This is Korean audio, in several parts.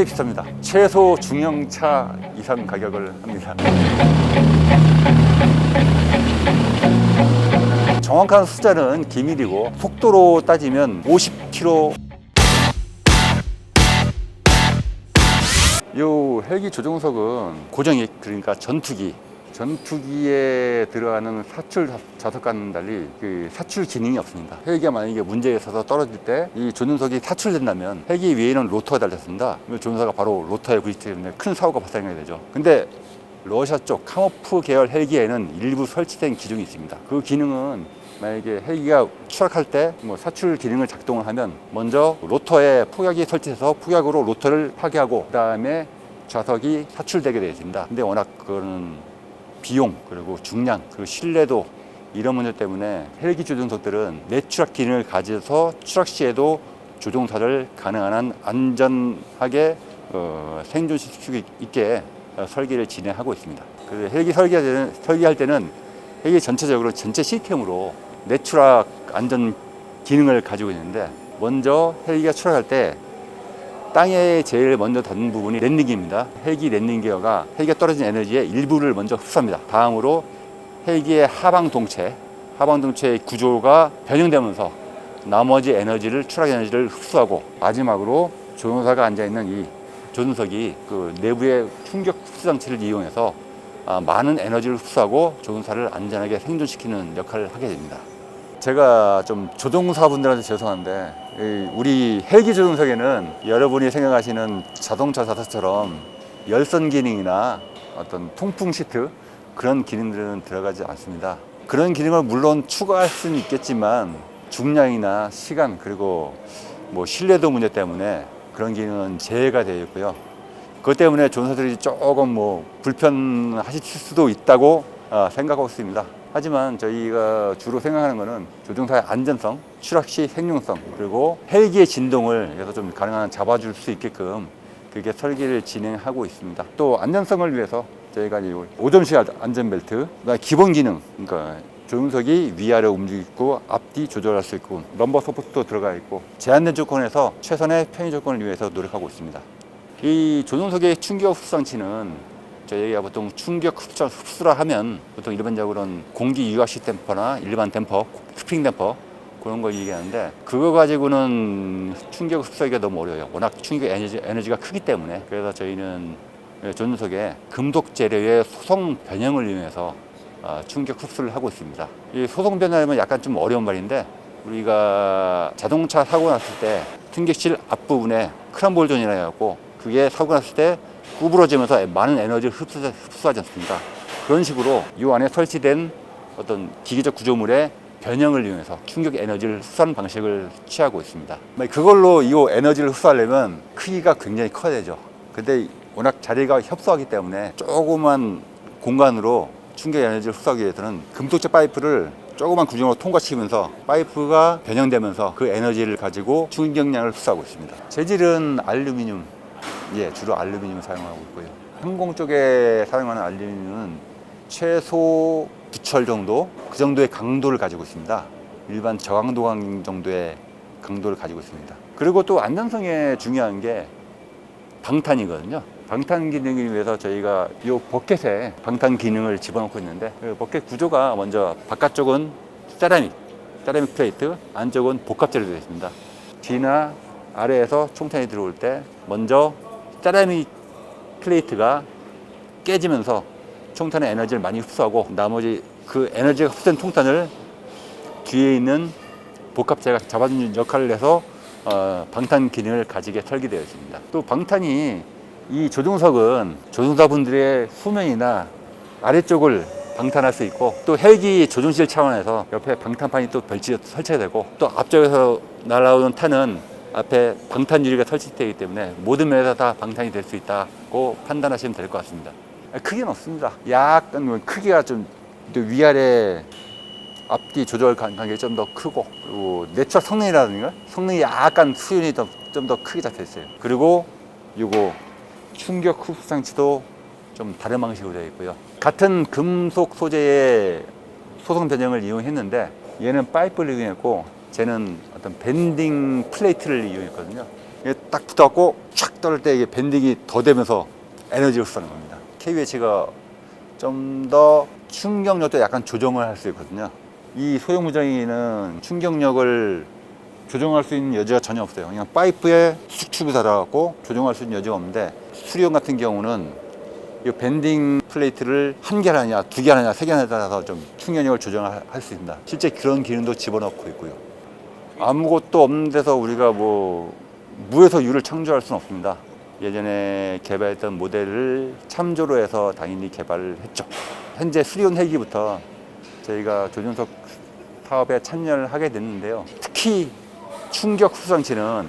꽤 비쌉니다. 최소 중형차 이상 가격을 합니다. 정확한 숫자는 기밀이고 속도로 따지면 50km. 이 헬기 조종석은 고정익, 그러니까 전투기에 들어가는 사출 좌석과는 달리 그 사출 기능이 없습니다. 헬기가 만약에 문제에 있어서 떨어질 때 이 조종석이 사출된다면 헬기 위에는 로터가 달렸습니다. 조종사가 바로 로터에 부딪히기 때문에 큰 사고가 발생하게 되죠. 근데 러시아 쪽 카모프 계열 헬기에는 일부 설치된 기종이 있습니다. 그 기능은 만약에 헬기가 추락할 때 사출 기능을 작동을 하면 먼저 로터에 폭약이 설치돼서 폭약으로 로터를 파괴하고 그 다음에 좌석이 사출되게 되어 있습니다. 근데 워낙 그거는 비용, 그리고 중량, 그리고 신뢰도, 이런 문제 때문에 헬기 조종석들은 내추락 기능을 가져서 추락 시에도 조종사를 가능한 한 안전하게 생존시킬 수 있게 설계를 진행하고 있습니다. 그래서 헬기 설계할 때는 헬기 전체적으로 전체 시스템으로 내추락 안전 기능을 가지고 있는데, 먼저 헬기가 추락할 때 땅에 제일 먼저 닿는 부분이 랜딩기입니다. 헬기 랜딩 기어가 헬기가 떨어진 에너지의 일부를 먼저 흡수합니다. 다음으로 헬기의 하방 동체의 구조가 변형되면서 나머지 에너지를, 추락 에너지를 흡수하고, 마지막으로 조종사가 앉아있는 이 조종석이 그 내부의 충격 흡수 장치를 이용해서 많은 에너지를 흡수하고 조종사를 안전하게 생존시키는 역할을 하게 됩니다. 제가 좀 조종사분들한테 죄송한데, 우리 헬기 조종석에는 여러분이 생각하시는 자동차 좌석처럼 열선 기능이나 어떤 통풍 시트, 그런 기능들은 들어가지 않습니다. 그런 기능을 물론 추가할 수는 있겠지만 중량이나 시간, 그리고 신뢰도 문제 때문에 그런 기능은 제외가 되어 있고요. 그것 때문에 조종사들이 조금 불편하실 수도 있다고 생각하고 있습니다. 하지만 저희가 주로 생각하는 것은 조종사의 안전성, 추락 시 생존성, 그리고 헬기의 진동을 그래서 좀 가능한 한 잡아줄 수 있게끔 그렇게 설계를 진행하고 있습니다. 또 안전성을 위해서 저희가 오점식 안전벨트, 기본 기능, 그러니까 조종석이 위아래 움직이고 앞뒤 조절할 수 있고 넘버 서포트도 들어가 있고 제한된 조건에서 최선의 편의 조건을 위해서 노력하고 있습니다. 이 조종석의 충격 흡수 장치는 저희가 보통 충격 흡수라 하면 보통 일반적으로는 공기 유압시 댐퍼나 일반 댐퍼, 스프링 댐퍼, 그런 걸 얘기하는데, 그거 가지고는 충격 흡수하기가 너무 어려워요. 워낙 충격 에너지가 크기 때문에. 그래서 저희는 조종석에 금속 재료의 소성 변형을 이용해서 충격 흡수를 하고 있습니다. 이 소성 변형은 약간 좀 어려운 말인데, 우리가 자동차 사고 났을 때 승객실 앞부분에 크람볼존이라 해갖고 그게 사고 났을 때 구부러지면서 많은 에너지를 흡수하지 않습니까? 그런 식으로 이 안에 설치된 어떤 기계적 구조물의 변형을 이용해서 충격 에너지를 흡수하는 방식을 취하고 있습니다. 그걸로 이 에너지를 흡수하려면 크기가 굉장히 커야 되죠. 근데 워낙 자리가 협소하기 때문에 조그만 공간으로 충격 에너지를 흡수하기 위해서는 금속재 파이프를 조그만 구조로 통과시키면서 파이프가 변형되면서 그 에너지를 가지고 충격량을 흡수하고 있습니다. 재질은 알루미늄, 주로 알루미늄을 사용하고 있고요. 항공 쪽에 사용하는 알루미늄은 최소 9철 정도, 그 정도의 강도를 가지고 있습니다. 일반 저강도 정도의 강도를 가지고 있습니다. 그리고 또 안전성에 중요한 게 방탄이거든요. 방탄 기능을 위해서 저희가 이 버켓에 방탄 기능을 집어넣고 있는데, 그 버켓 구조가 먼저 바깥쪽은 세라믹 플레이트, 안쪽은 복합재로 되어 있습니다. 뒤나 아래에서 총탄이 들어올 때 먼저 세라믹 플레이트가 깨지면서 총탄의 에너지를 많이 흡수하고, 나머지 그 에너지가 흡수된 총탄을 뒤에 있는 복합재가 잡아주는 역할을 해서 방탄 기능을 가지게 설계되어 있습니다. 또 방탄이, 이 조종석은 조종사분들의 후면이나 아래쪽을 방탄할 수 있고, 또 헬기 조종실 차원에서 옆에 방탄판이 또 설치가 되고, 또 앞쪽에서 날아오는 탄은 앞에 방탄 유리가 설치되기 때문에 모든 면에서 다 방탄이 될 수 있다고 판단하시면 될 것 같습니다. 크기는 없습니다. 약간 크기가 좀 위아래 앞뒤 조절 간격이 좀 더 크고, 그리고 내추럴 성능이 약간 수준이 좀 더 크게 잡혀 있어요. 그리고 이거 충격 흡수 장치도 좀 다른 방식으로 되어 있고요. 같은 금속 소재의 소성 변형을 이용했는데, 얘는 파이프를 이용했고 쟤는 어떤 밴딩 플레이트를 이용했거든요. 이게 딱 붙어갖고 촥 떨을 때 이게 밴딩이 더 되면서 에너지를 흡수하는 겁니다. KVH가 좀 더 충격력도 약간 조정을 할 수 있거든요. 이 소형 무장기는 충격력을 조정할 수 있는 여지가 전혀 없어요. 그냥 파이프에 수축이 달아갖고 조정할 수 있는 여지가 없는데, 수리형 같은 경우는 이 밴딩 플레이트를 한 개 하느냐, 두 개 하느냐, 세 개 하느냐에 따라서 좀 충격력을 조정할 수 있습니다. 실제 그런 기능도 집어넣고 있고요. 아무것도 없는 데서 우리가 뭐 무에서 유를 창조할 수는 없습니다. 예전에 개발했던 모델을 참조로 해서 당연히 개발을 했죠. 현재 수리온 헬기부터 저희가 조준석 사업에 참여를 하게 됐는데요. 특히 충격 흡수장치는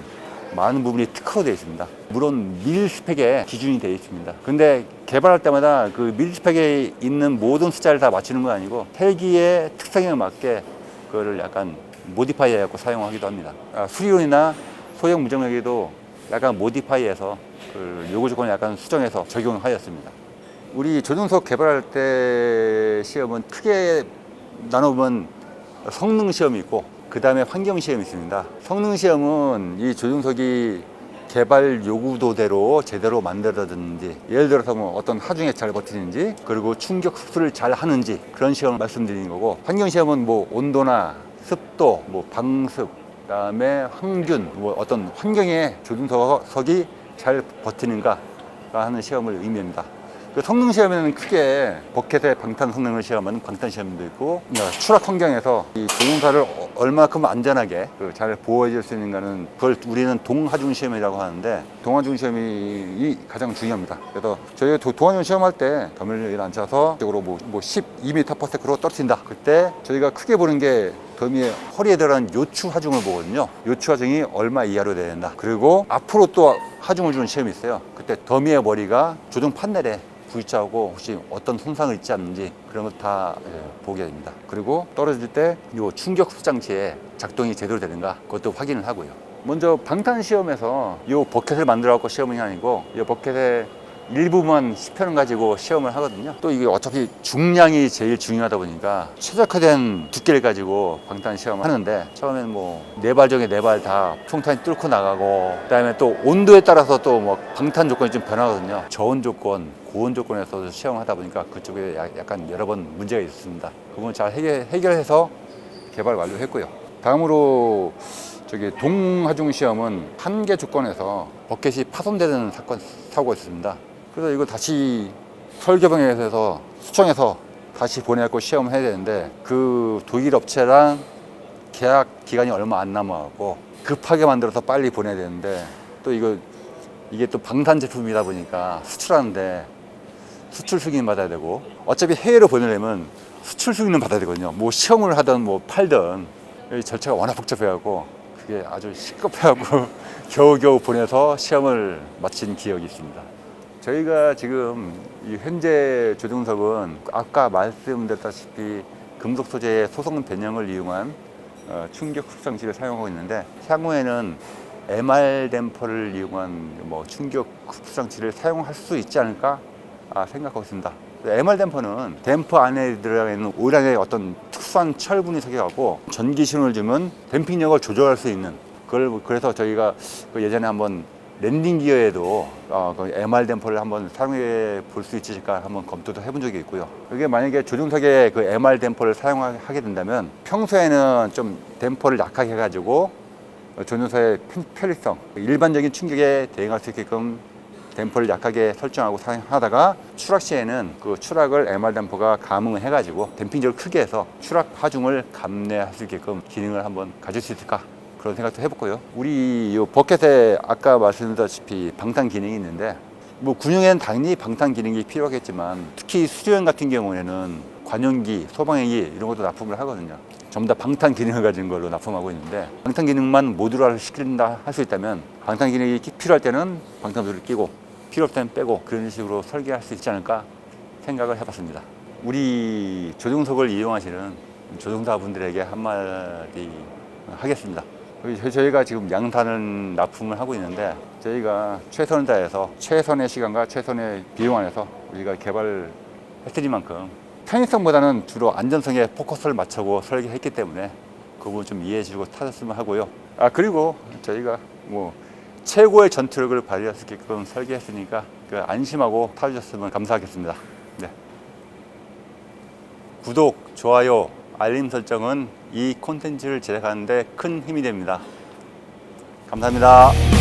많은 부분이 특화되어 있습니다. 물론 밀스펙에 기준이 되어 있습니다. 근데 개발할 때마다 그 밀스펙에 있는 모든 숫자를 다 맞추는 건 아니고 헬기의 특성에 맞게 그거를 약간 모디파이 해갖고 사용하기도 합니다. 수리온이나 소형 무장헬기도 약간 모디파이해서 그 요구 조건을 약간 수정해서 적용하였습니다. 우리 조준석 개발할 때 시험은 크게 나눠보면 성능 시험이 있고 그 다음에 환경 시험이 있습니다. 성능 시험은 이 조준석이 개발 요구도대로 제대로 만들어졌는지, 예를 들어서 뭐 어떤 하중에 잘 버티는지, 그리고 충격 흡수를 잘 하는지, 그런 시험을 말씀드리는 거고, 환경 시험은 뭐 온도나 습도, 뭐 방습, 그다음에 항균, 뭐 어떤 환경에 조준석이 잘 버티는가 하는 시험을 의미합니다. 그 성능 시험에는 크게 버켓의 방탄 성능을 시험하는 방탄 시험도 있고, 추락 환경에서 이 조종사를 얼마큼 안전하게 잘 보호해 줄 수 있는가는, 그걸 우리는 동하중 시험이라고 하는데, 동하중 시험이 가장 중요합니다. 그래서 저희가 동하중 시험할 때 더미를 앉혀서 적으로 뭐 12m/s로 떨어진다. 그때 저희가 크게 보는 게 더미의 허리에 들어간 요추 하중을 보거든요. 요추 하중이 얼마 이하로 돼야 된다. 그리고 앞으로 또 하중을 주는 시험이 있어요. 그때 더미의 머리가 조종 판넬에 V자하고 혹시 어떤 손상을 있지 않는지 그런 걸 다 보게 됩니다. 그리고 떨어질 때 이 충격 흡수 장치의 작동이 제대로 되는가 그것도 확인을 하고요. 먼저 방탄 시험에서 이 버켓을 만들어 갖고 시험이 아니고 이 버켓의 일부만 시편을 가지고 시험을 하거든요. 또 이게 어차피 중량이 제일 중요하다 보니까 최적화된 두께를 가지고 방탄 시험을 하는데, 처음에는 뭐 4발 중에 4발 다 총탄이 뚫고 나가고, 그다음에 또 온도에 따라서 또 뭐 방탄 조건이 좀 변하거든요. 저온 조건, 고온 조건에서 시험을 하다 보니까 그쪽에 약간 여러 번 문제가 있습니다. 그 부분 잘 해결해서 개발 완료했고요. 다음으로 동하중 시험은 한계 조건에서 버켓이 파손되는 사고가 있습니다. 그래서 이거 다시 설계병에서 수정해서 다시 보내고 시험을 해야 되는데, 그 독일 업체랑 계약 기간이 얼마 안 남아갖고 급하게 만들어서 빨리 보내야 되는데, 또 이게 또 방탄 제품이다 보니까 수출하는데 수출 승인 받아야 되고, 어차피 해외로 보내려면 수출 승인은 받아야 되거든요. 뭐 시험을 하든 뭐 팔든 이 절차가 워낙 복잡해갖고 그게 아주 시급해갖고 겨우겨우 보내서 시험을 마친 기억이 있습니다. 저희가 지금 이 현재 조종석은 아까 말씀드렸다시피 금속 소재의 소성 변형을 이용한 충격 흡수 장치를 사용하고 있는데, 향후에는 MR 댐퍼를 이용한 뭐 충격 흡수 장치를 사용할 수 있지 않을까 생각하고 있습니다. MR 댐퍼는 댐퍼 안에 들어가 있는 오일안에 어떤 특수한 철분이 섞여갖고 전기 신호를 주면 댐핑력을 조절할 수 있는, 그래서 저희가 예전에 한번 랜딩 기어에도 그 MR 댐퍼를 한번 사용해 볼 수 있을까 한번 검토도 해본 적이 있고요. 그게 만약에 조종석에 그 MR 댐퍼를 사용하게 된다면 평소에는 좀 댐퍼를 약하게 해가지고 조종석의 편리성, 일반적인 충격에 대응할 수 있게끔 댐퍼를 약하게 설정하고 사용하다가, 추락 시에는 그 추락을 MR 댐퍼가 감응을 해가지고 댐핑력을 크게 해서 추락 하중을 감내할 수 있게끔 기능을 한번 가질 수 있을까, 그런 생각도 해봤고요. 우리 이 버켓에 아까 말씀드렸다시피 방탄 기능이 있는데, 뭐 군용에는 당연히 방탄 기능이 필요하겠지만, 특히 수리형 같은 경우에는 관용기, 소방행기 이런 것도 납품을 하거든요. 전부 다 방탄 기능을 가진 걸로 납품하고 있는데, 방탄 기능만 모듈화를 시킨다 할 수 있다면 방탄 기능이 필요할 때는 방탄 모듈을 끼고 필요 없을 때는 빼고, 그런 식으로 설계할 수 있지 않을까 생각을 해봤습니다. 우리 조종석을 이용하시는 조종사분들에게 한마디 하겠습니다. 저희가 지금 양산을 납품을 하고 있는데, 저희가 최선을 다해서 최선의 시간과 최선의 비용 안에서 우리가 개발했을 만큼 편의성보다는 주로 안전성에 포커스를 맞추고 설계했기 때문에 그 부분 좀 이해해 주시고 타셨으면 하고요. 그리고 저희가 뭐 최고의 전투력을 발휘할 수 있게끔 설계했으니까 안심하고 타주셨으면 감사하겠습니다. 네. 구독, 좋아요, 알림 설정은 이 콘텐츠를 제작하는 데 큰 힘이 됩니다. 감사합니다.